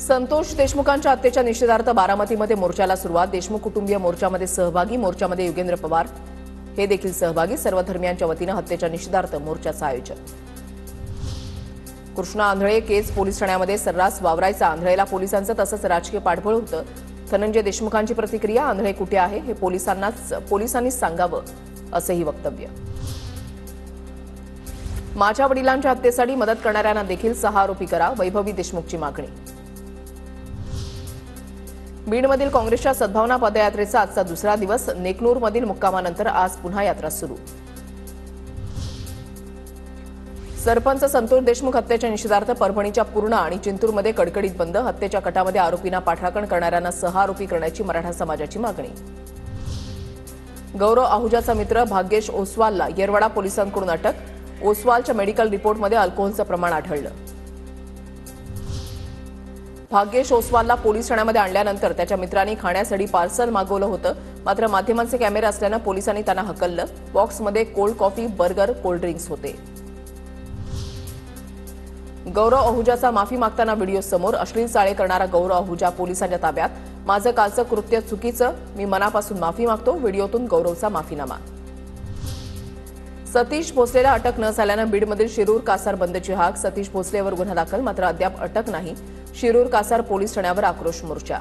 संतोष देशमुखांच्या हत्येच्या निषेधार्थ बारामतीमध्ये मोर्चाला सुरुवात। देशमुख कुटुंबीय मोर्चामध्ये सहभागी। मोर्चामध्ये युगेंद्र पवार हे देखील सहभागी। सर्व धर्मियांच्या वतीने हत्येच्या निषेधार्थ मोर्चाचं आयोजन। कृष्णा आंधळे केज पोलीस ठाण्यामध्ये सर्रास वावरायचा। आंधळेला पोलिसांचं तसंच राजकीय पाठबळ होतं। धनंजय देशमुखांची प्रतिक्रिया, आंधळे कुठे आहे हे पोलिसांनीच सांगावं असंही वक्तव्य। माझ्या वडिलांच्या हत्येसाठी मदत करणाऱ्यांना देखील 6 आरोपी करा, वैभवी देशमुखची मागणी। बीडमधील काँग्रेसच्या सद्भावना पदयात्रेचा आजचा दुसरा दिवस। नेकनूरमधील मुक्कामानंतर आज पुन्हा यात्रा सुरू। सरपंच संतोष देशमुख हत्येच्या निषेधार्थ परभणीच्या पूर्णा आणि चिंतूरमध्ये कडकडीत बंद। हत्येच्या कटामध्ये आरोपींना पाठराखण करणाऱ्यांना 6 आरोपी करण्याची मराठा समाजाची मागणी। गौरव आहुजाचा मित्र भाग्येश ओसवालला येरवडा पोलिसांकडून अटक। ओसवालच्या मेडिकल रिपोर्टमध्ये अल्कोहोलचं प्रमाण आढळलं। भाग्येश ओसवालला पोलीस ठाण्यामध्ये आणल्यानंतर त्याच्या मित्रांनी खाण्यासाठी पार्सल मागवलं होतं, मात्र माध्यमांचे कॅमेरे असल्यानं पोलिसांनी त्यांना हकललं। बॉक्समध्ये cold coffee, burger, cold drinks होते। गौरव आहुजाचा माफी मागताना व्हिडिओ समोर। अश्लील चाळे करणारा गौरव आहुजा पोलिसांच्या ताब्यात। माझं कालचं कृत्य चुकीचं, मी मनापासून माफी मागतो। व्हिडिओतून गौरवचा माफीनामा। सतीश भोसलेला अटक न झाल्यानं बीडमधील शिरूर कासार बंदची हाक। सतीश भोसलेवर गुन्हा दाखल, मात्र अद्याप अटक नाही। शिरूर कासार पोलीस ठाण्यावर आक्रोश मोर्चा।